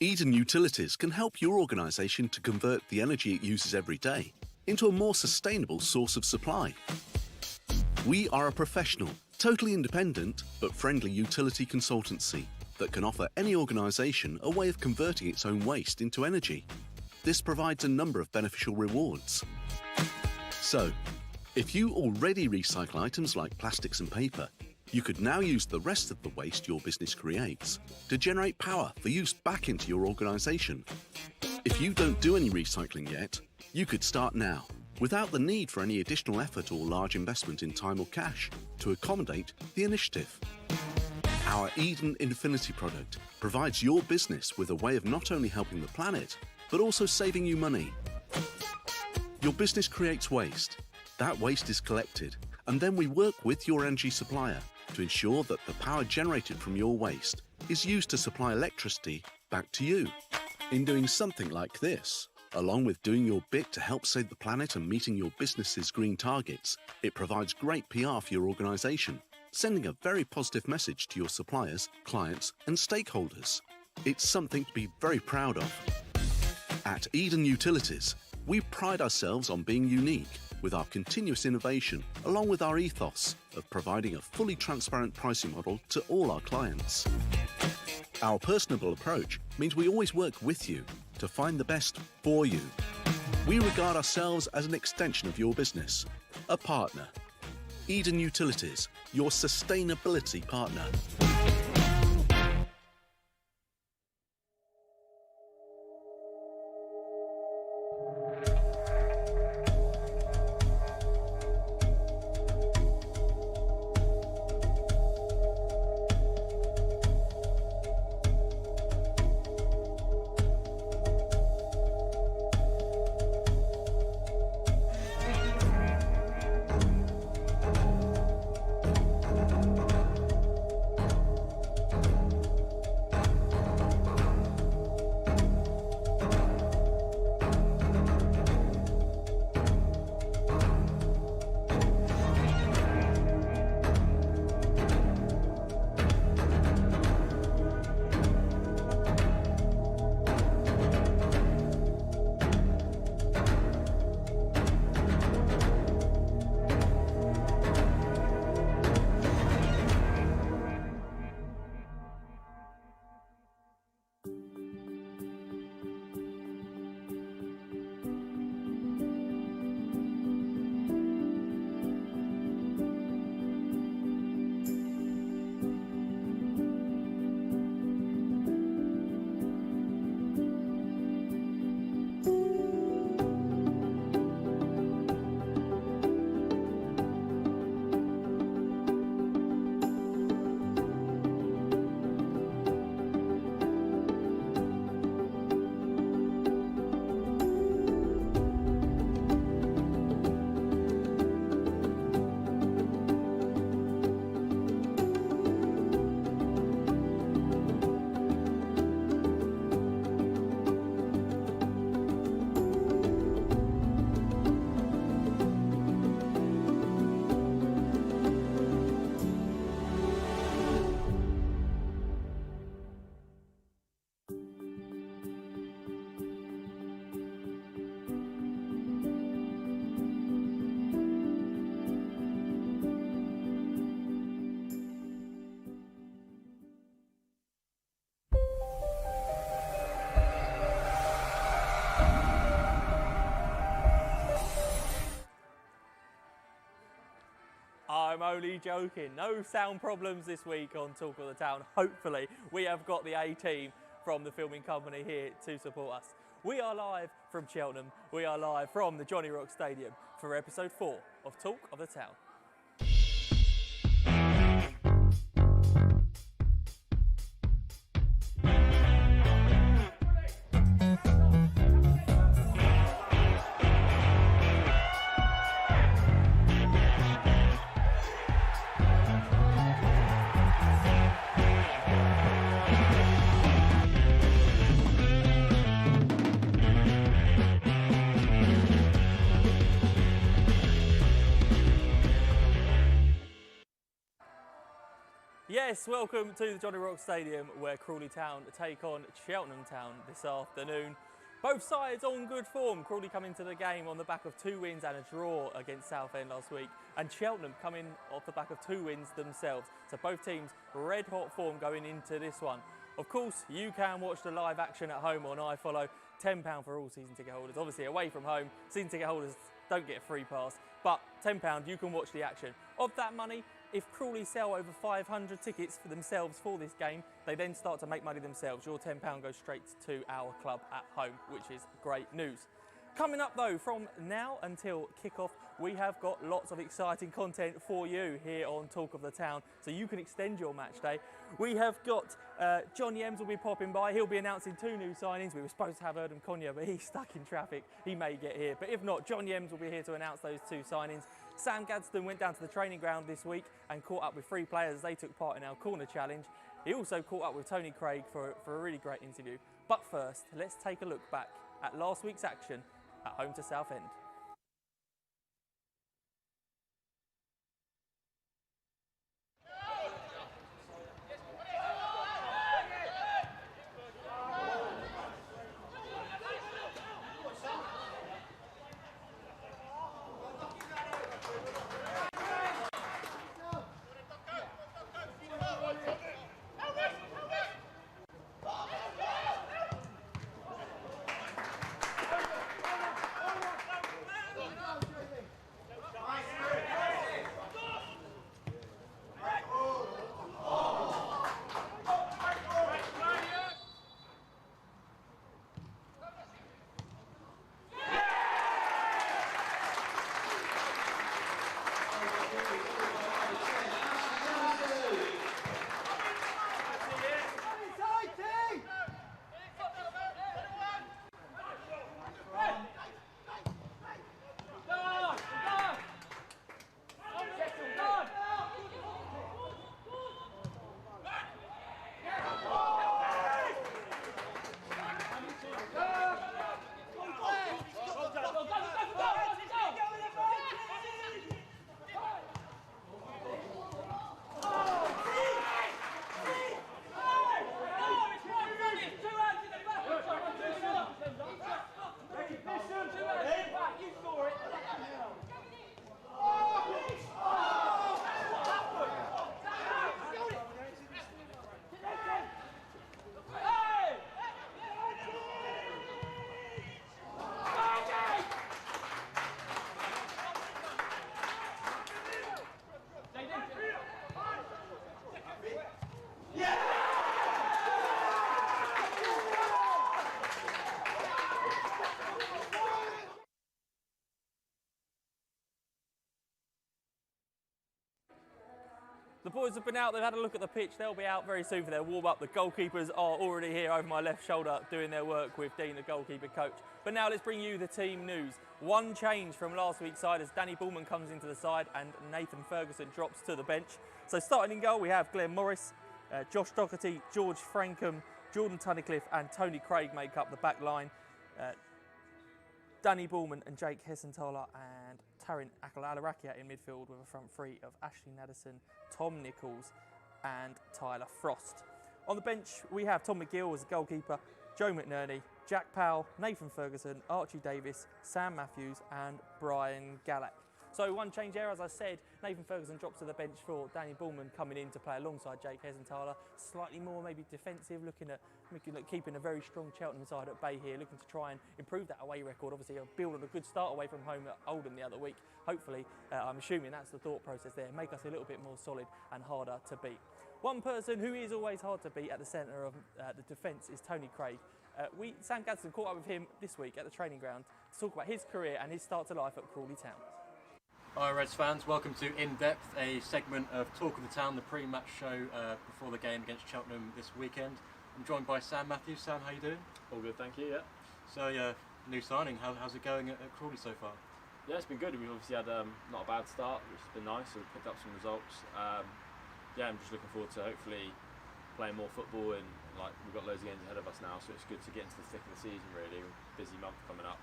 Eden Utilities can help your organisation to convert the energy it uses every day into a more sustainable source of supply. We are a professional, totally independent but friendly utility consultancy that can offer any organisation a way of converting its own waste into energy. This provides a number of beneficial rewards. So, if you already recycle items like plastics and paper, you could now use the rest of the waste your business creates to generate power for use back into your organisation. If you don't do any recycling yet, you could start now, without the need for any additional effort or large investment in time or cash to accommodate the initiative. Our Eden Infinity product provides your business with a way of not only helping the planet, but also saving you money. Your business creates waste. That waste is collected, and then we work with your energy supplier to ensure that the power generated from your waste is used to supply electricity back to you. In doing something like this, along with doing your bit to help save the planet and meeting your business's green targets, it provides great PR for your organisation, sending a very positive message to your suppliers, clients and stakeholders. It's something to be very proud of. At Eden Utilities, we pride ourselves on being unique with our continuous innovation, along with our ethos of providing a fully transparent pricing model to all our clients. Our personable approach means we always work with you to find the best for you. We regard ourselves as an extension of your business, a partner. Eden Utilities, your sustainability partner. I'm only joking. No sound problems this week on Talk of the Town. Hopefully, we have got the A-team from the filming company here to support us. We are live from Cheltenham. We are live from the Johnny Rock Stadium for episode 4 of Talk of the Town. Yes, welcome to the Johnny Rock Stadium where Crawley Town take on Cheltenham Town this afternoon. Both sides on good form. Crawley come into the game on the back of 2 wins and a draw against Southend last week, and Cheltenham coming off the back of 2 wins themselves. So both teams red hot form going into this one. Of course, you can watch the live action at home on iFollow. £10 for all season ticket holders. Obviously away from home, season ticket holders don't get a free pass, but £10 you can watch the action. Of that money, if Crawley sell over 500 tickets for themselves for this game, they then start to make money themselves. Your £10 goes straight to our club at home, which is great news. Coming up though, from now until kick-off, we have got lots of exciting content for you here on Talk of the Town, so you can extend your match day. We have got John Yems will be popping by. He'll be announcing 2 new signings. We were supposed to have Erdem Konya, but he's stuck in traffic. He may get here, but if not, John Yems will be here to announce those 2 signings. Sam Gadsden went down to the training ground this week and caught up with 3 players as they took part in our corner challenge. He also caught up with Tony Craig for a really great interview. But first, let's take a look back at last week's action at home to Southend. The boys have been out, they've had a look at the pitch, they'll be out very soon for their warm-up. The goalkeepers are already here over my left shoulder doing their work with Dean, the goalkeeper coach. But now let's bring you the team news. One change from last week's side as Danny Bullman comes into the side and Nathan Ferguson drops to the bench. So starting in goal we have Glenn Morris, Josh Doherty, George Frankham, Jordan Tunnicliffe and Tony Craig make up the back line. Danny Bullman and Jake Hessenthaler and Tarin Akalarakia in midfield with a front 3 of Ashley Naddison, Tom Nichols and Tyler Frost. On the bench we have Tom McGill as a goalkeeper, Joe McNerney, Jack Powell, Nathan Ferguson, Archie Davis, Sam Matthews and Brian Gallack. So one change there, as I said, Nathan Ferguson drops to the bench for Danny Bullman coming in to play alongside Jake Hessenthaler. Slightly more maybe defensive, looking at keeping a very strong Cheltenham side at bay here, looking to try and improve that away record. Obviously, build on a good start away from home at Oldham the other week. Hopefully, I'm assuming that's the thought process there, make us a little bit more solid and harder to beat. One person who is always hard to beat at the centre of the defence is Tony Craig. Sam Gadsden caught up with him this week at the training ground to talk about his career and his start to life at Crawley Town. Hi Reds fans, welcome to In Depth, a segment of Talk of the Town, the pre-match show before the game against Cheltenham this weekend. I'm joined by Sam Matthews. Sam, how you doing? All good, thank you, yeah. So, new signing, how's it going at Crawley so far? Yeah, it's been good. We've obviously had not a bad start, which has been nice, so we've picked up some results. Yeah, I'm just looking forward to hopefully playing more football, and like we've got loads of games ahead of us now, so it's good to get into the thick of the season really. Busy month coming up.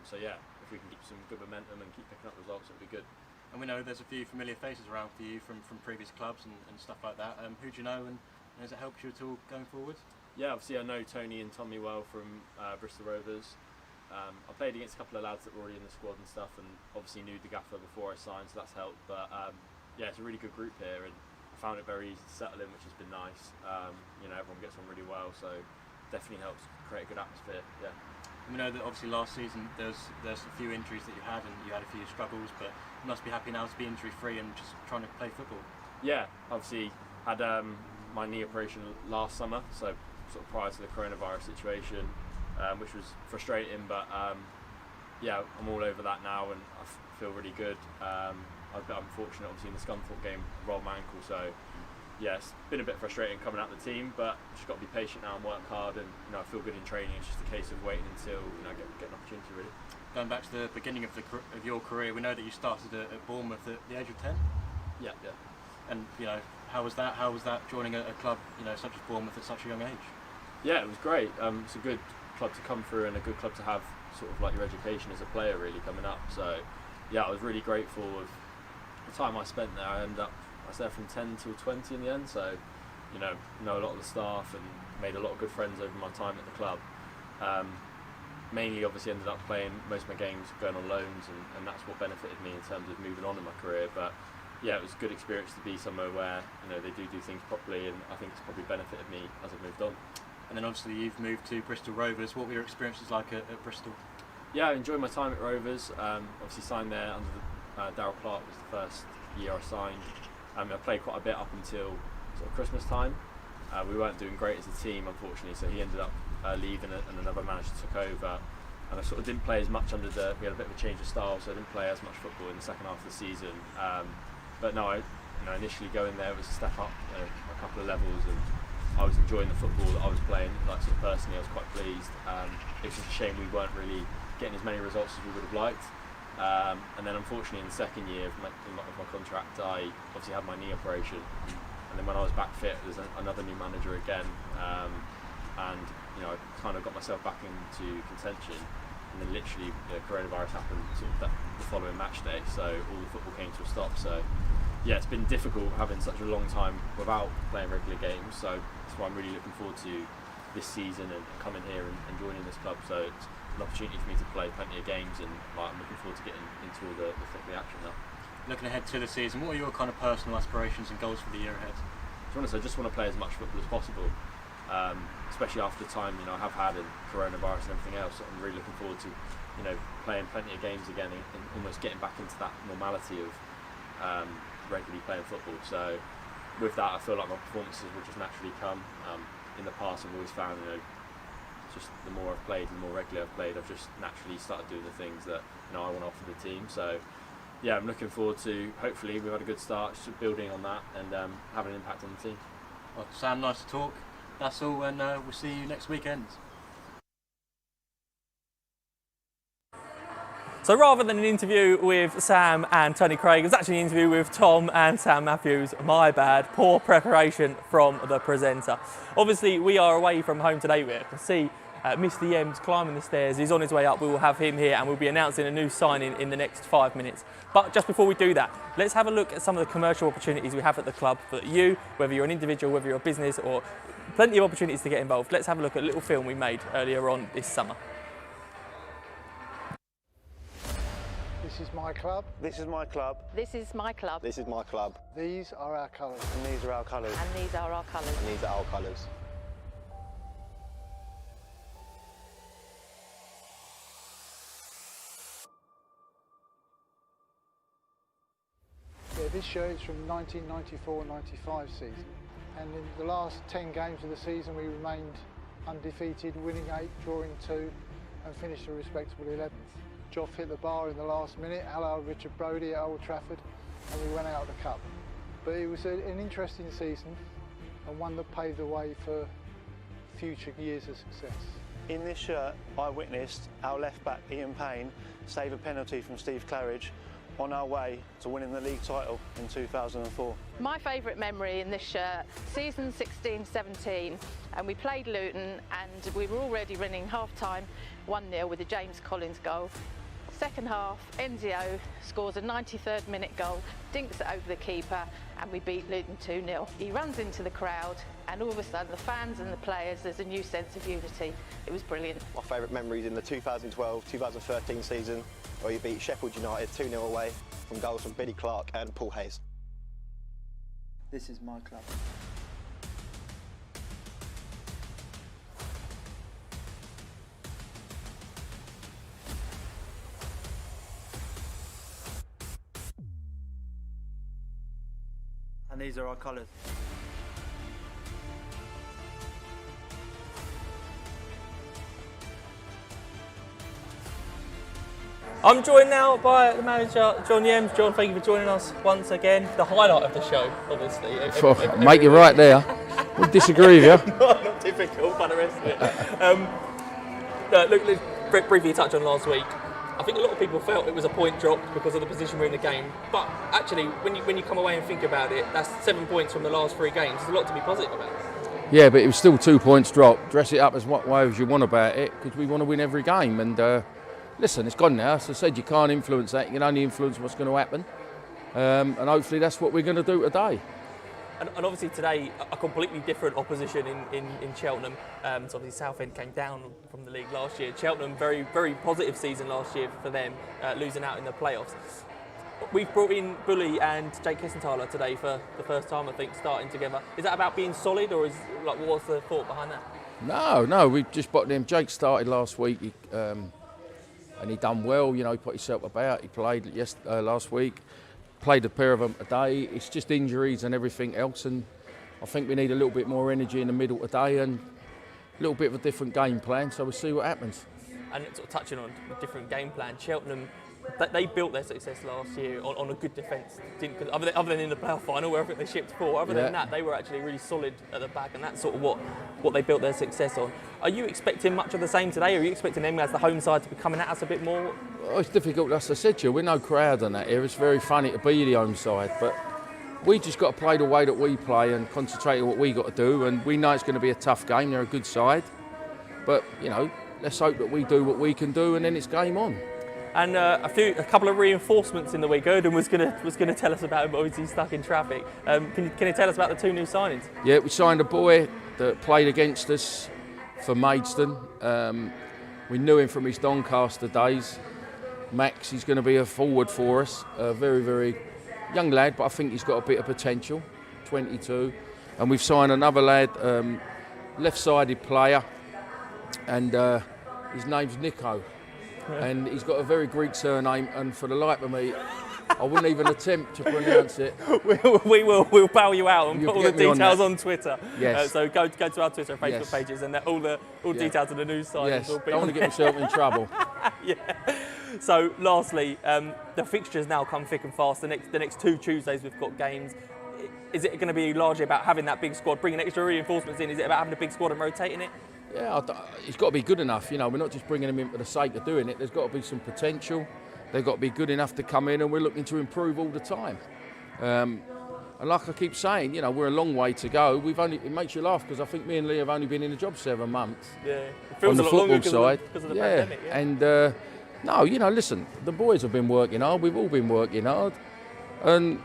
So yeah, if we can keep some good momentum and keep picking up results, it'll be good. And we know there's a few familiar faces around for you from previous clubs and stuff like that. Who do you know, and has it helped you at all going forward? Yeah, obviously I know Tony and Tommy well from Bristol Rovers. I played against a couple of lads that were already in the squad and stuff, and obviously knew the gaffer before I signed, so that's helped. But yeah, it's a really good group here, and I found it very easy to settle in, which has been nice. You know, everyone gets on really well, so definitely helps create a good atmosphere. Yeah. We know that obviously last season there's a few injuries that you had, and you had a few struggles, but you must be happy now to be injury free and just trying to play football. Yeah, obviously had my knee operation last summer, so sort of prior to the coronavirus situation, which was frustrating, but yeah, I'm all over that now and I feel really good. I'm fortunate, obviously, in the Scunthorpe game, rolled my ankle, so yeah, it's been a bit frustrating coming out of the team, but just got to be patient now and work hard, and you know, I feel good in training. It's just a case of waiting until, you know, get an opportunity, really. Going back to the beginning of your career, we know that you started at Bournemouth at the age of 10. Yeah. And you know, how was that? How was that joining a club, you know, such as Bournemouth at such a young age? Yeah, it was great. It's a good club to come through and a good club to have sort of like your education as a player really coming up. So yeah, I was really grateful of the time I spent there. I was there from 10 till 20 in the end, so you know a lot of the staff and made a lot of good friends over my time at the club. Mainly obviously ended up playing most of my games going on loans, and that's what benefited me in terms of moving on in my career. But yeah, it was a good experience to be somewhere where, you know, they do things properly, and I think it's probably benefited me as I've moved on. And then obviously you've moved to Bristol Rovers. What were your experiences like at Bristol? Yeah, I enjoyed my time at Rovers. Obviously signed there under Darryl Clark was the first year I signed. I played quite a bit up until sort of Christmas time. We weren't doing great as a team, unfortunately, so he ended up leaving and another manager took over. And I sort of didn't play as much we had a bit of a change of style, so I didn't play as much football in the second half of the season. But no, initially going there was a step up a couple of levels, and I was enjoying the football that I was playing. Like, sort of personally, I was quite pleased. It was just a shame we weren't really getting as many results as we would have liked. And then unfortunately in the second year of my contract, I obviously had my knee operation, and then when I was back fit, there's another new manager again, and you know, I kind of got myself back into contention, and then literally the coronavirus happened sort of the following match day, so all the football came to a stop. So yeah, it's been difficult having such a long time without playing regular games, so that's why I'm really looking forward to this season and coming here and joining this club. So it's an opportunity for me to play plenty of games, and I'm looking forward to getting into all the thick of the action now. Looking ahead to the season, what are your kind of personal aspirations and goals for the year ahead? To be honest, I just want to play as much football as possible, especially after the time I have had in coronavirus and everything else. I'm really looking forward to playing plenty of games again and almost getting back into that normality of regularly playing football. So with that, I feel like my performances will just naturally come. In the past, I've always found just the more I've played, the more regularly I've played, I've just naturally started doing the things that I want to offer the team. So yeah, I'm looking forward to, hopefully we've had a good start, just building on that and having an impact on the team. Well, Sam, nice to talk. That's all, and we'll see you next weekend. So rather than an interview with Sam and Tony Craig, it was actually an interview with Tom and Sam Matthews. My bad, poor preparation from the presenter. Obviously, we are away from home today. We can see Mr. Yems climbing the stairs. He's on his way up. We will have him here, and we'll be announcing a new signing in the next 5 minutes. But just before we do that, let's have a look at some of the commercial opportunities we have at the club for you, whether you're an individual, whether you're a business, or plenty of opportunities to get involved. Let's have a look at a little film we made earlier on this summer. This is my club. This is my club. This is my club. This is my club. These are our colours. And these are our colours. And these are our colours. And these are our colours. Yeah, this shirt is from 1994-95 season. And in the last 10 games of the season, we remained undefeated, winning 8, drawing 2, and finished a respectable 11th. Joff hit the bar in the last minute, allowed Richard Brodie at Old Trafford, and we went out of the cup. But it was an interesting season, and one that paved the way for future years of success. In this shirt, I witnessed our left back Ian Payne save a penalty from Steve Claridge on our way to winning the league title in 2004. My favourite memory in this shirt, season 16-17, and we played Luton, and we were already winning half-time 1-0 with a James Collins goal. Second half, Enzio scores a 93rd minute goal, dinks it over the keeper, and we beat Luton 2-0. He runs into the crowd, and all of a sudden the fans and the players, there's a new sense of unity. It was brilliant. My favourite memories in the 2012-2013 season, where you beat Sheffield United 2-0 away from goals from Billy Clark and Paul Hayes. This is my club. And these are our colours. I'm joined now by the manager, John Yems. John, thank you for joining us once again. The highlight of the show, obviously. Mate, you're right there. We'll disagree with you. not difficult, but the rest of it. Look, let's briefly touch on last week. I think a lot of people felt it was a point dropped because of the position we're in the game. But actually, when you come away and think about it, that's 7 points from the last 3 games. There's a lot to be positive about. Yeah, but it was still 2 points dropped. Dress it up as what way as you want about it, because we want to win every game. And listen, it's gone now. As I said, you can't influence that. You can only influence what's going to happen. And hopefully that's what we're going to do today. And obviously today, a completely different opposition in Cheltenham. So obviously Southend came down from the league last year. Cheltenham, very, very positive season last year for them, losing out in the playoffs. We've brought in Bully and Jake Kissenthaler today for the first time, I think, starting together. Is that about being solid, or what's the thought behind that? No, we just bought them. Jake started last week, and he done well. You know, he put himself about. He played last week. Played a pair of them today. It's just injuries and everything else, and I think we need a little bit more energy in the middle today and a little bit of a different game plan, so we'll see what happens. And sort of touching on a different game plan, Cheltenham, they built their success last year on a good defence. Other than in the playoff final where I think they shipped 4, other than that, they were actually really solid at the back, and that's sort of what they built their success on. Are you expecting much of the same today? Are you expecting them as the home side to be coming at us a bit more? Well, it's difficult, as I said to you, we're no crowd on that here. It's very funny to be the home side, but we just got to play the way that we play and concentrate on what we got to do, and we know it's going to be a tough game. They're a good side, but you know, let's hope that we do what we can do, and then it's game on. And a couple of reinforcements in the week. Erdem was going to tell us about him, but obviously he's stuck in traffic. Can you tell us about the 2 new signings? Yeah, we signed a boy that played against us for Maidstone. We knew him from his Doncaster days. Max, he's going to be a forward for us. A very, very young lad, but I think he's got a bit of potential. 22, and we've signed another lad, left-sided player, and his name's Nico. And he's got a very Greek surname, and for the life of me, I wouldn't even attempt to pronounce it. We'll bow you out and put all the details on Twitter. Yes. So go to our Twitter and Facebook pages, and all details of the news signings will be. Don't want to get myself in trouble. Yeah. So lastly, the fixtures now come thick and fast. The next 2 Tuesdays we've got games. Is it going to be largely about having that big squad, bringing extra reinforcements in? Is it about having a big squad and rotating it? Yeah, it's got to be good enough. You know, we're not just bringing them in for the sake of doing it. There's got to be some potential. They've got to be good enough to come in, and we're looking to improve all the time. And like I keep saying, you know, we're a long way to go. It makes you laugh because I think me and Lee have only been in the job 7 months. Yeah, it feels on the football side. Because of the pandemic. Yeah. And no, you know, listen, the boys have been working hard. We've all been working hard, and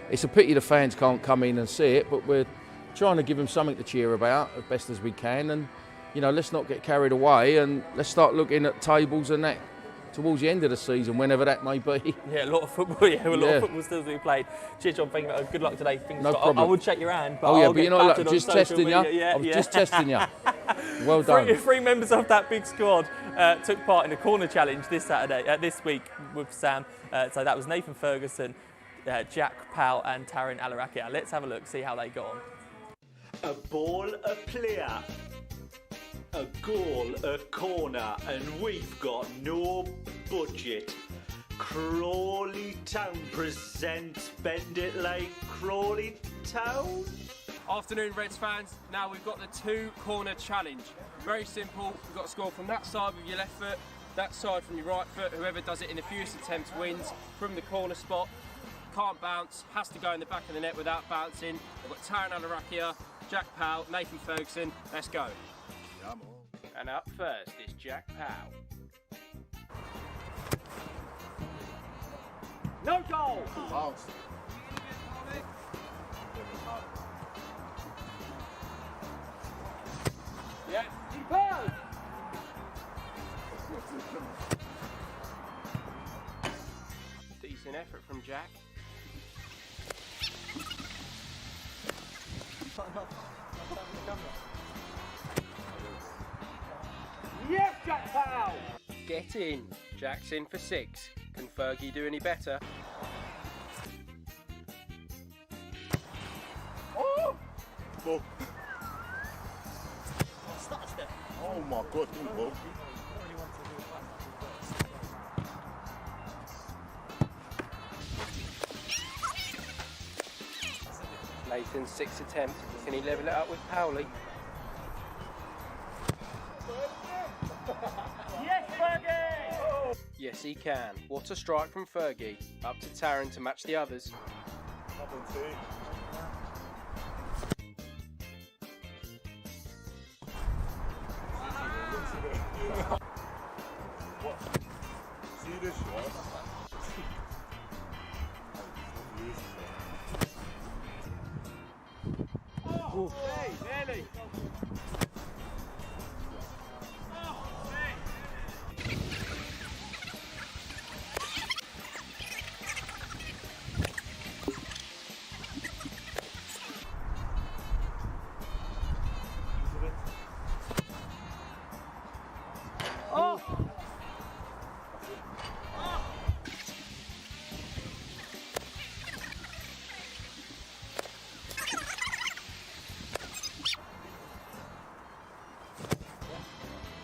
it's a pity the fans can't come in and see it, but we're trying to give them something to cheer about as best as we can, and you know, let's not get carried away, and let's start looking at tables and that towards the end of the season, whenever that may be. Yeah, a lot of football. Yeah, a lot of football still to be played. Cheers, John. Thank you. Good luck today. No problem. I would shake your hand, but but you're not just testing you. I was just testing you. Well done. 3 members of that big squad took part in the corner challenge this week with Sam. So that was Nathan Ferguson, Jack Powell, and Taryn Alarakia. Let's have a look, see how they got on. A ball, a player, a goal, a corner, and we've got no budget. Crawley Town presents Bend It Like Crawley Town. Afternoon, Reds fans. Now we've got the 2 corner challenge. Very simple. We've got to score from that side with your left foot, that side from your right foot. Whoever does it in the fewest attempts wins. From the corner spot, can't bounce, has to go in the back of the net without bouncing. We've got Taryn Alarakia, Jack Powell, Nathan Ferguson. Let's go. Come on. And up first is Jack Powell. Yeah. Decent effort from Jack. Yes, Jack Powell! Get in. Jack's in for 6. Can Fergie do any better? Oh! Ball. Oh my God, good ball. Nathan's 6th attempt. Can he level it up with Powley? Yes, Fergie! Yes, he can. What a strike from Fergie. Up to Taryn to match the others. See this shot? Oh, hey, nearly.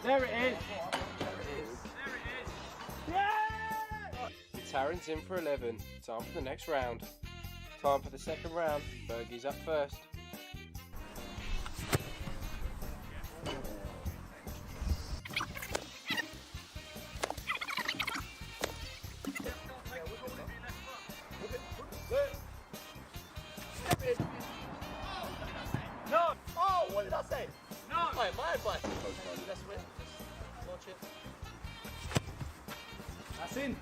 There it is. Taryn's in for 11. Time for the next round. Time for the second round. Fergie's up first. No! Oh, what did I say? No! Wait, my advice. Let's win. Watch it. That's in.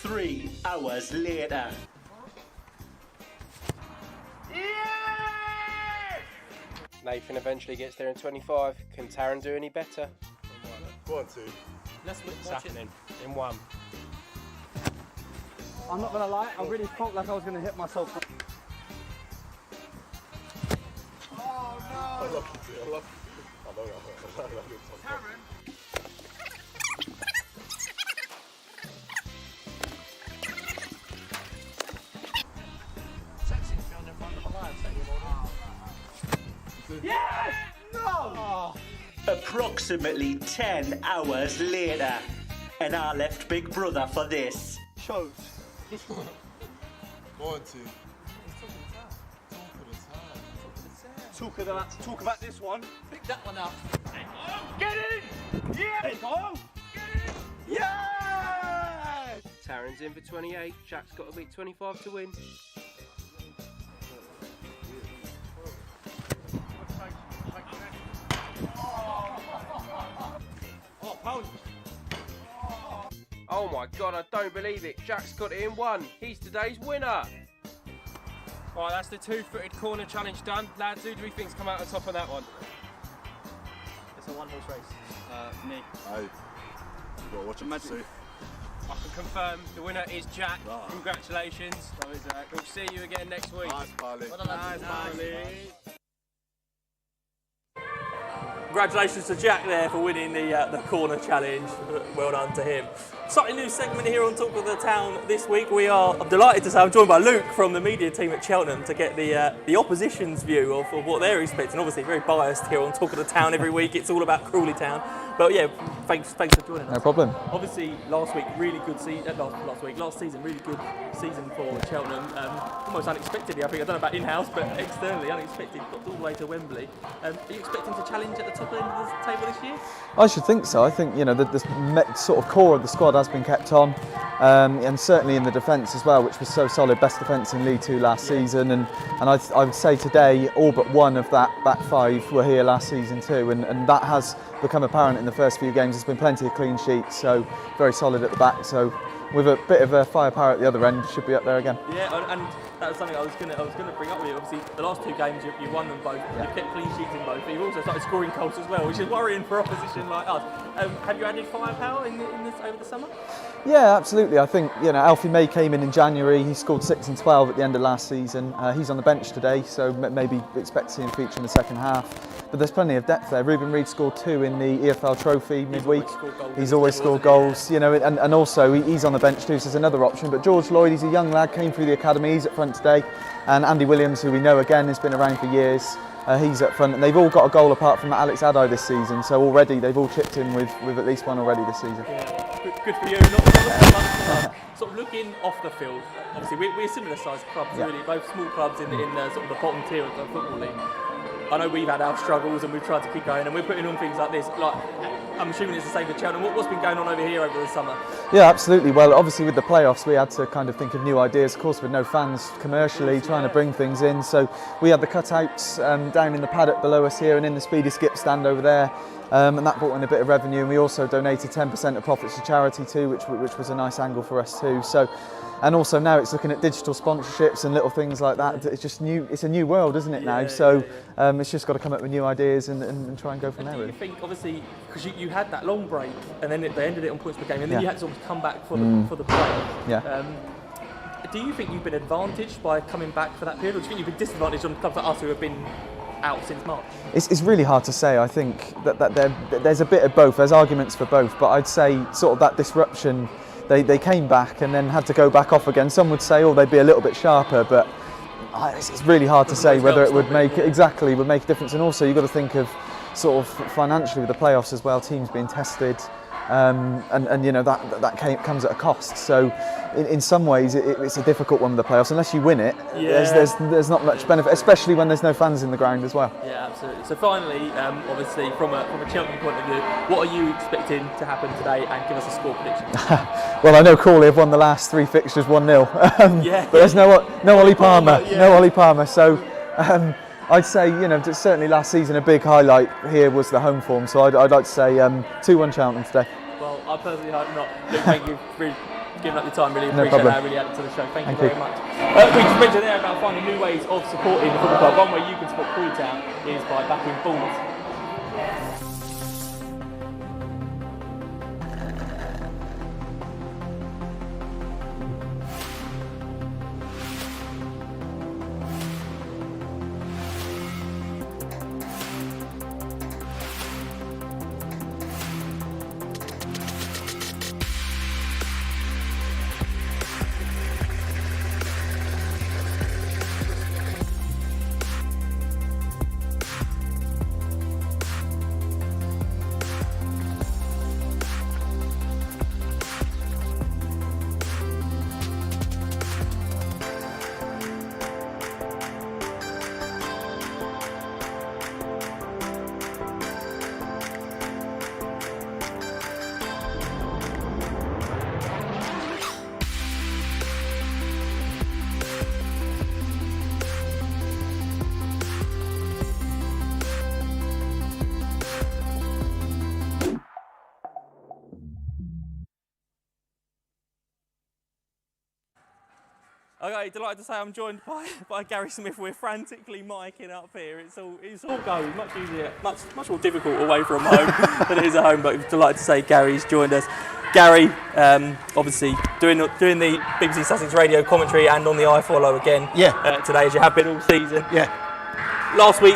3 hours later. Nathan eventually gets there in 25. Can Taryn do any better? Go on, 2. Let's It's watch it. happening in 1. I'm not gonna lie, I really felt like I was gonna hit myself. Oh no! I love you, I love you. I know that. Taryn! Yes! No! Approximately 10 hours later, and I left Big Brother for this. Shows. Go on, 2. Talk about this one. Pick that one up. Get in! Yeah! Go! Yeah! Taryn's in for 28. Jack's got to beat 25 to win. Oh my God, I don't believe it. Jack's got it in 1. He's today's winner. Right, that's the 2-footed corner challenge done. Lads, who do we think's come out on top of that one? It's a one-horse race. Me. Hey, you gotta watch it, see. I can confirm the winner is Jack. Congratulations. We'll see you again next week. Nice, Parley. Nice, Parley. Congratulations to Jack there for winning the corner challenge. Well done to him. Slightly new segment here on Talk of the Town this week. I'm delighted to say I'm joined by Luke from the media team at Cheltenham to get the opposition's view of what they're expecting. Obviously very biased here on Talk of the Town every week. It's all about Crawley Town. But yeah, thanks for joining us. No problem. Obviously last week really good season. Last season really good season for Cheltenham. Almost unexpectedly, I think. I don't know about in-house, but externally unexpected. Got all the way to Wembley. Are you expecting to challenge at the top end of the table this year? I should think so. I think the sort of core of the squad has been kept on, and certainly in the defence as well, which was so solid. Best defence in League 2 last season, and I would say today all but one of that back 5 were here last season too, and that has become apparent in the first few games. There's been plenty of clean sheets, so very solid at the back. So with a bit of a firepower at the other end, should be up there again. Yeah, and that was something I was going to bring up with you. Obviously, the last 2 games you won them both. Yeah. You've kept clean sheets in both. But you've also started scoring goals as well, which is worrying for opposition like us. Have you added firepower in this over the summer? Yeah, absolutely. I think Alfie May came in January. He scored 6 and 12 at the end of last season. He's on the bench today, so maybe expect to see him feature in the second half. But there's plenty of depth there. Ruben Reid scored 2 in the EFL Trophy midweek. He's always scored goals, and also he's on the bench too, so there's another option. But George Lloyd, he's a young lad, came through the academy, he's at front today. And Andy Williams, who we know again, has been around for years, he's up front. And they've all got a goal apart from Alex Adai this season, so already they've all chipped in with at least one already this season. Yeah, good for you. Not sort of looking off the field, obviously we're similar sized clubs, really, both small clubs in the sort of the bottom tier of the football league. I know we've had our struggles and we've tried to keep going, and we're putting on things like this. Like, I'm assuming it's the same with Cheltenham. What's been going on over here over the summer? Yeah, absolutely. Well, obviously with the playoffs, we had to kind of think of new ideas. Of course, with no fans commercially, trying to bring things in. So we had the cutouts down in the paddock below us here and in the Speedy Skip stand over there. And that brought in a bit of revenue, and we also donated 10% of profits to charity too, which was a nice angle for us too. So, and also now it's looking at digital sponsorships and little things like that. It's just new. It's a new world, isn't it now? So it's just got to come up with new ideas and try and go from there. Really. I think obviously because you had that long break, and then they ended it on points per game, and then you had to almost come back for the play. Yeah. Do you think you've been advantaged by coming back for that period, or do you think you've been disadvantaged on clubs like us who have been out since March? It's really hard to say. I think that there's a bit of both. There's arguments for both, but I'd say sort of that disruption. They came back and then had to go back off again. Some would say, oh, they'd be a little bit sharper, but it's really hard to say whether it would make a difference. And also, you've got to think of sort of financially with the playoffs as well. Teams being tested, and that comes at a cost. So, in some ways, it's a difficult one with the playoffs. Unless you win it, there's not much benefit, especially when there's no fans in the ground as well. Yeah, absolutely. So finally, obviously from a Cheltenham point of view, what are you expecting to happen today, and give us a score prediction? Well, I know Crawley have won the last 3 fixtures 1-0, but there's no Ollie Palmer, no Ollie Palmer. So I'd say certainly last season a big highlight here was the home form. So I'd like to say 2-1 Cheltenham today. Well, I personally hope not. Luke, thank you for giving up your time. Really appreciate that. Really added to the show. Thank you very much. We just mentioned there about finding new ways of supporting the football club. One way you can support Crawley Town is by backing Bournemouth. Okay, delighted to say I'm joined by Gary Smith. We're frantically miking up here. It's all going much easier, much more difficult away from home than it is at home. But delighted to say Gary's joined us. Gary, obviously doing the BBC Sussex radio commentary and on the iFollow again. Today, as you have been all season. Last week,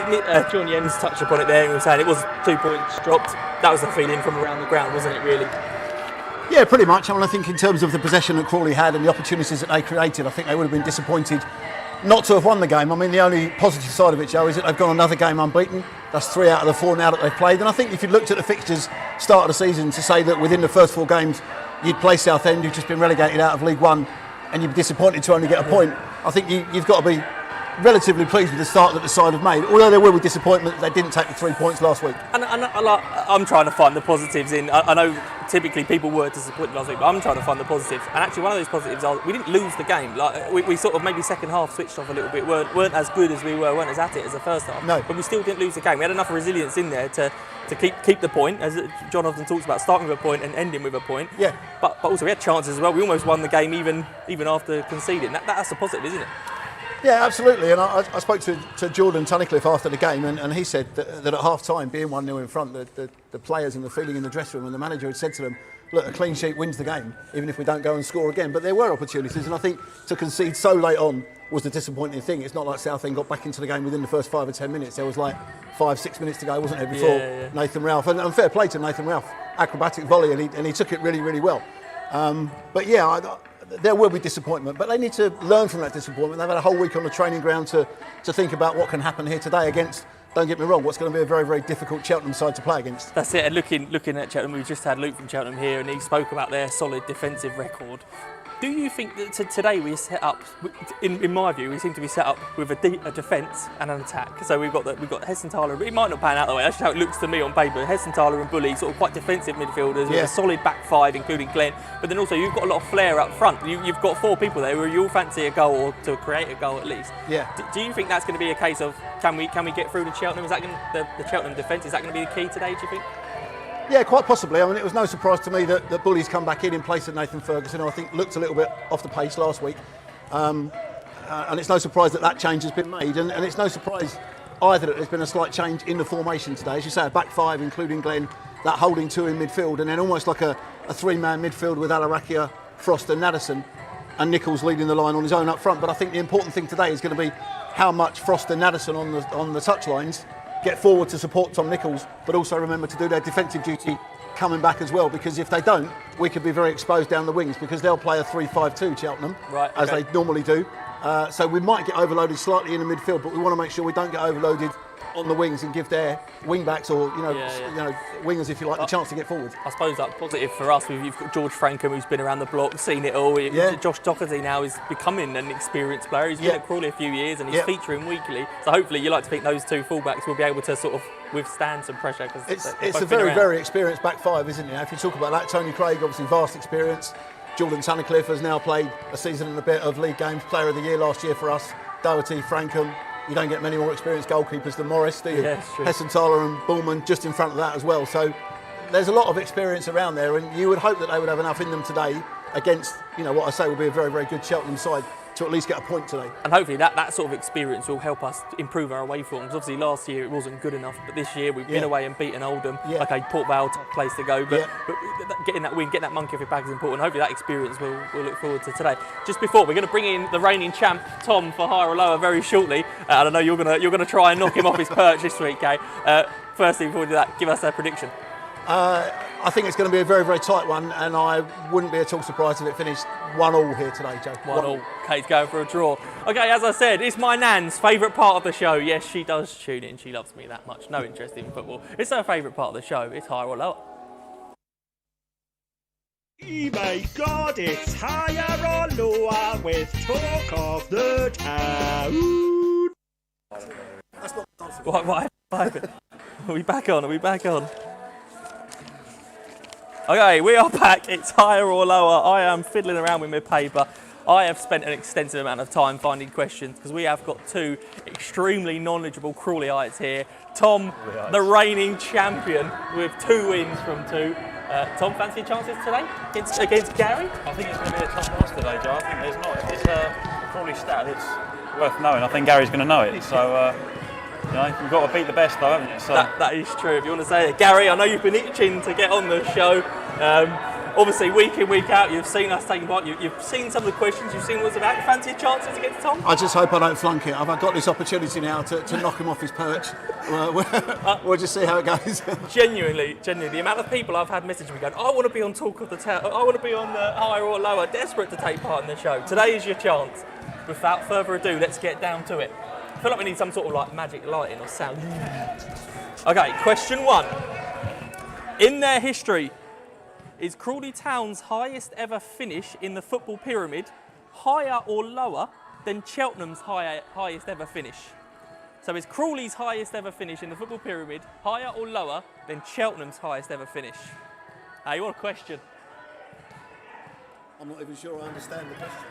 John Jens touched upon it there. He was saying it was 2 points dropped. That was the feeling from around the ground, wasn't it? Really. Yeah, pretty much. I mean, I think in terms of the possession that Crawley had and the opportunities that they created, I think they would have been disappointed not to have won the game. I mean, the only positive side of it, Joe, is that they've gone another game unbeaten. That's 3 out of the 4 now that they've played. And I think if you'd looked at the fixtures start of the season to say that within the first 4 games you'd play Southend, who've just been relegated out of League One, and you'd be disappointed to only get a point, I think you've got to be relatively pleased with the start that the side have made, although there will be disappointment that they didn't take the 3 points last week. And I'm trying to find the positives in. I know typically people were disappointed last week, but I'm trying to find the positives. And actually, one of those positives are we didn't lose the game. Like we sort of maybe second half switched off a little bit, weren't as good as we weren't as at it as the first half. No. But we still didn't lose the game. We had enough resilience in there to keep the point, as John often talks about, starting with a point and ending with a point. Yeah. But also we had chances as well. We almost won the game even after conceding. That's a positive, isn't it? Yeah, absolutely. And I spoke to Jordan Tunnicliffe after the game, and he said that at half time, being 1-0 in front, the players and the feeling in the dressing room and the manager had said to them, look, a clean sheet wins the game, even if we don't go and score again. But there were opportunities, and I think to concede so late on was the disappointing thing. It's not like Southend got back into the game within the first 5 or 10 minutes. There was like 5-6 minutes to go, wasn't there, before Nathan Ralph. And fair play to Nathan Ralph, acrobatic volley, and he took it really, really well. But yeah, there will be disappointment, but they need to learn from that disappointment. They've had a whole week on the training ground to think about what can happen here today against, don't get me wrong, what's going to be a very, very difficult Cheltenham side to play against. That's it. And looking at Cheltenham, we've just had Luke from Cheltenham here, and he spoke about their solid defensive record. Do you think that today we set up, in my view, we seem to be set up with a defence and an attack? So we've got Hessenthaler. It might not pan out that way. That's how it looks to me on paper. Hessenthaler and Bully, sort of quite defensive midfielders with a solid back five, including Glenn. But then also you've got a lot of flair up front. You've got 4 people there who you all fancy a goal or to create a goal at least. Yeah. Do you think that's going to be a case of can we get through to Cheltenham? Is that the Cheltenham defence? Is that going to be the key today? Do you think? Yeah, quite possibly. I mean, it was no surprise to me that Bully's come back in place of Nathan Ferguson, who I think looked a little bit off the pace last week. And it's no surprise that change has been made. And it's no surprise either that there's been a slight change in the formation today. As you say, a back five, including Glenn, that holding 2 in midfield, and then almost like a 3-man midfield with Alarakia, Frost and Nadesan, and Nichols leading the line on his own up front. But I think the important thing today is going to be how much Frost and Nadesan on the touch lines get forward to support Tom Nichols, but also remember to do their defensive duty coming back as well, because if they don't, we could be very exposed down the wings, because they'll play a 3-5-2 Cheltenham, as they normally do. So we might get overloaded slightly in the midfield, but we want to make sure we don't get overloaded on the wings and give their wing backs or wingers, if you like, the chance to get forward. I suppose that's positive for us. You've got George Frankham, who's been around the block, seen it all. Josh Doherty now is becoming an experienced player. He's been at Crawley a few years and he's featuring weekly. So hopefully you like to think those 2 fullbacks will be able to sort of withstand some pressure. It's a very, very experienced back five, isn't it? If you talk about that, Tony Craig, obviously vast experience. Jordan Tunnicliffe has now played a season and a bit of League Games, Player of the Year last year for us. Doherty, Frankham. You don't get many more experienced goalkeepers than Morris, do you? Yeah, true. Hessenthaler and Bullman just in front of that as well. So there's a lot of experience around there, and you would hope that they would have enough in them today against, what I say will be a very, very good Cheltenham side to at least get a point today. And hopefully that sort of experience will help us improve our away forms. Obviously last year it wasn't good enough, but this year we've been away and beaten Oldham. Okay, Port Vale, tough place to go, but getting that win, getting that monkey off your back is important. Hopefully that experience we'll look forward to today. Just before, we're going to bring in the reigning champ, Tom, for higher or lower very shortly. And I know you're going to try and knock him off his perch this week, Kay. Firstly, before we do that, give us a prediction. I think it's going to be a very, very tight one, and I wouldn't be at all surprised if it finished 1-1 here today, Joe. 1-1. Kate's going for a draw. Okay, as I said, it's my nan's favourite part of the show. Yes, she does tune in. She loves me that much. No interest in football. It's her favourite part of the show. It's higher or lower. Oh my God, it's higher or lower with talk of the town. What? Are we back on? Okay, we are back. It's higher or lower. I am fiddling around with my paper. I have spent an extensive amount of time finding questions because we have got 2 extremely knowledgeable Crawleyites here. Tom, the reigning champion, with 2 wins from 2. Tom, fancy your chances today against Gary? I think it's going to be a tough task today, Joe. I think there's not. It's a Crawley stat. It's worth knowing. I think Gary's going to know it. So. You've got to beat the best, though, haven't you? So. That is true. If you want to say it, Gary, I know you've been itching to get on the show. Obviously, week in, week out, you've seen us taking part. You've seen some of the questions. You've seen what it's about. You fancy your chances against Tom? I just hope I don't flunk it. I've got this opportunity now to knock him off his perch. We'll just see how it goes. Genuinely, the amount of people I've had message me going, I want to be on Talk of the Town. I want to be on the higher or lower. Desperate to take part in the show. Today is your chance. Without further ado, let's get down to it. I feel like we need some sort of like magic lighting or sound. Okay, question 1. In their history, is Crawley Town's highest ever finish in the football pyramid higher or lower than Cheltenham's highest ever finish? So is Crawley's highest ever finish in the football pyramid higher or lower than Cheltenham's highest ever finish? Hey, what a question. I'm not even sure I understand the question.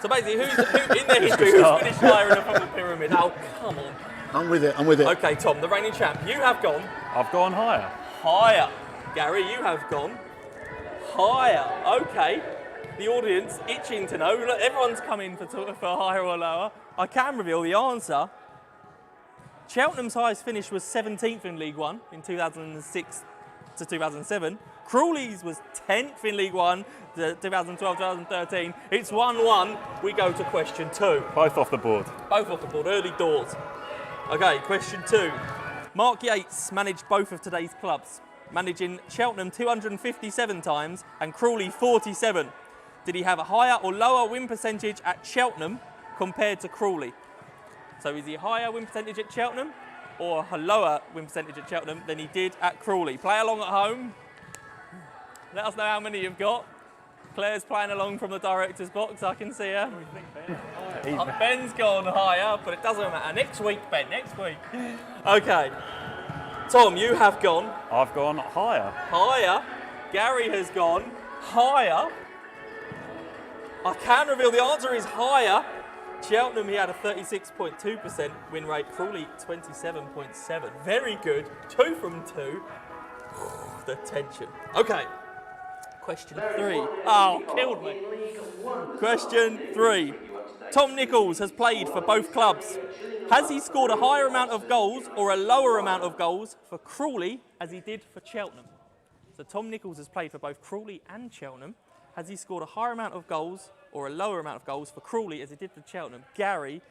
So basically, who in their history who's finished higher in the football pyramid? Oh, come on. I'm with it. I'm with it. Okay, Tom, the reigning champ, you have gone I've gone higher. higher. Gary, you have gone higher. Okay. The audience itching to know. Look, everyone's coming for higher or lower. I can reveal the answer. Cheltenham's highest finish was 17th in League One in 2006 to 2007. Crawley's was 10th in League One, 2012-2013. It's 1-1. We go to question 2. Both off the board. Both off the board, early doors. Okay, question 2. Mark Yates managed both of today's clubs, managing Cheltenham 257 times and Crawley 47. Did he have a higher or lower win percentage at Cheltenham compared to Crawley? So is he a higher win percentage at Cheltenham or a lower win percentage at Cheltenham than he did at Crawley? Play along at home. Let us know how many you've got. Claire's playing along from the director's box, I can see her. Ben's gone higher, but it doesn't matter. Next week, Ben, next week. Okay. Tom, you have gone. I've gone higher. Higher. Gary has gone higher. I can reveal the answer is higher. Cheltenham, he had a 36.2% win rate. Crawley, 27.7. Very good. 2 from 2. The tension. Okay. Question 3. Oh, killed me. Question 3. Tom Nichols has played for both clubs. Has he scored a higher amount of goals or a lower amount of goals for Crawley as he did for Cheltenham? So Tom Nichols has played for both Crawley and Cheltenham. Has he scored a higher amount of goals or a lower amount of goals for Crawley as he did for Cheltenham? Gary,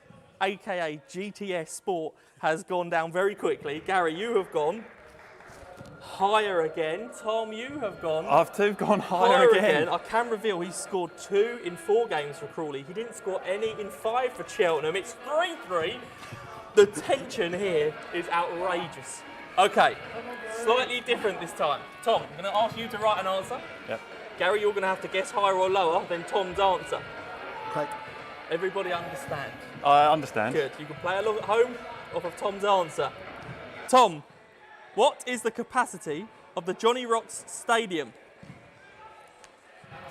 aka GTS Sport, has gone down very quickly. Gary, you have gone higher again. Tom, you have gone. I've gone higher again. I can reveal he scored 2 in 4 games for Crawley. He didn't score any in 5 for Cheltenham. It's 3-3. The tension here is outrageous. Okay, slightly different this time. Tom, I'm going to ask you to write an answer. Yep. Gary, you're going to have to guess higher or lower than Tom's answer. Okay. Everybody understand? I understand. Good. You can play along at home off of Tom's answer. Tom, what is the capacity of the Johnny Rocks Stadium?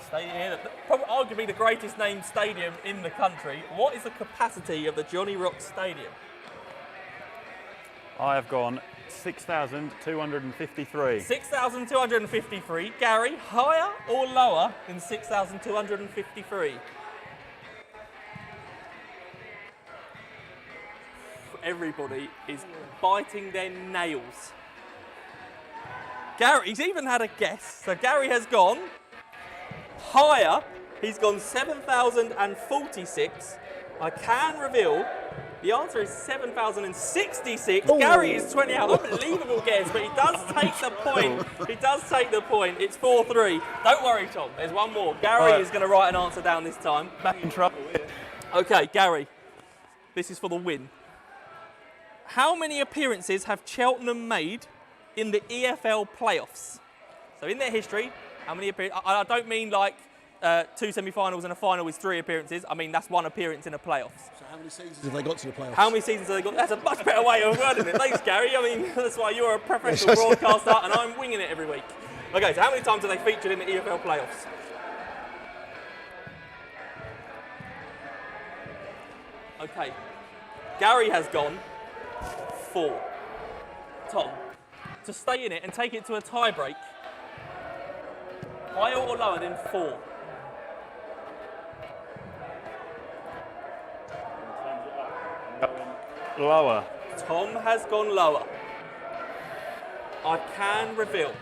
Stadium here, probably arguably the greatest named stadium in the country. What is the capacity of the Johnny Rocks Stadium? I have gone 6,253. 6,253. Gary, higher or lower than 6,253? Everybody is biting their nails. Gary's even had a guess. So Gary has gone higher. He's gone 7,046. I can reveal the answer is 7,066. Ooh. Gary is 20 out. Unbelievable guess, but he does take the point. He does take the point. It's 4-3. Don't worry, Tom. There's one more. Gary is going to write an answer down this time. Back in trouble. Okay, Gary. This is for the win. How many appearances have Cheltenham made in the EFL playoffs? So in their history, how many appearances? I don't mean like 2 semi-finals and a final is 3 appearances. I mean, that's 1 appearance in the playoffs. So how many seasons have they got to the playoffs? How many seasons have they got? That's a much better way of wording it. Thanks, Gary. I mean, that's why you're a professional broadcaster and I'm winging it every week. Okay, so how many times have they featured in the EFL playoffs? Okay. Gary has gone 4. Tom, to stay in it and take it to a tie break, higher or lower than 4? Lower. Tom has gone lower. I can reveal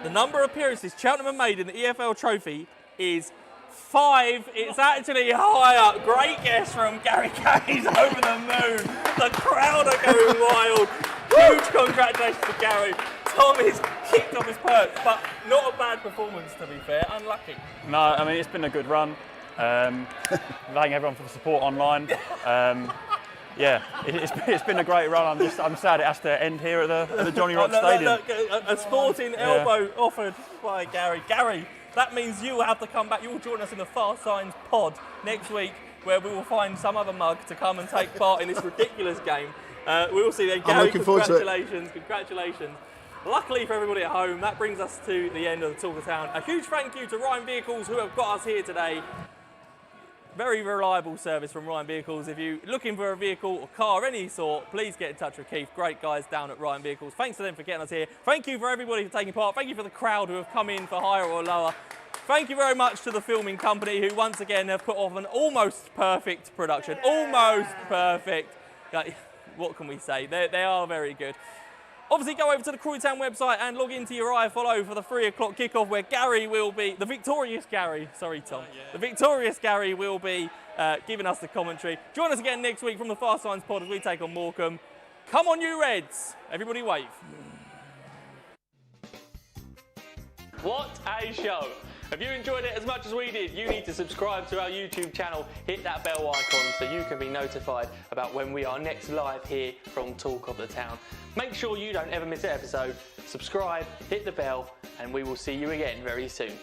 the number of appearances Cheltenham have made in the EFL Trophy is 5. It's actually higher. Great guess from Gary. Gary's over the moon. The crowd are going wild. Huge congratulations to Gary. Tom is kicked off his perch, but not a bad performance to be fair. Unlucky. No, I mean, it's been a good run. Thank everyone for the support online. Yeah, it's been a great run. I'm sad it has to end here at the Johnny Rocks Stadium. Look, a sporting elbow offered by Gary. Gary, that means you will have to come back. You will join us in the Fast Signs pod next week, where we will find some other mug to come and take part in this ridiculous game. We will see then. Gary, I'm looking forward to it. Congratulations. Luckily for everybody at home, that brings us to the end of the Talk of Town. A huge thank you to Ryan Vehicles who have got us here today. Very reliable service from Ryan Vehicles. If you're looking for a vehicle or car of any sort, please get in touch with Keith. Great guys down at Ryan Vehicles. Thanks to them for getting us here. Thank you for everybody for taking part. Thank you for the crowd who have come in for higher or lower. Thank you very much to the filming company who once again have put off an almost perfect production. Almost perfect. What can we say? They are very good. Obviously, go over to the Crawley Town website and log into your iFollow for the 3 o'clock kickoff where Gary will be, the victorious Gary, sorry Tom, the victorious Gary will be giving us the commentary. Join us again next week from the Fast Signs Pod as we take on Morecambe. Come on you Reds! Everybody wave. What a show! If you enjoyed it as much as we did, you need to subscribe to our YouTube channel, hit that bell icon so you can be notified about when we are next live here from Talk of the Town. Make sure you don't ever miss an episode, subscribe, hit the bell, and we will see you again very soon.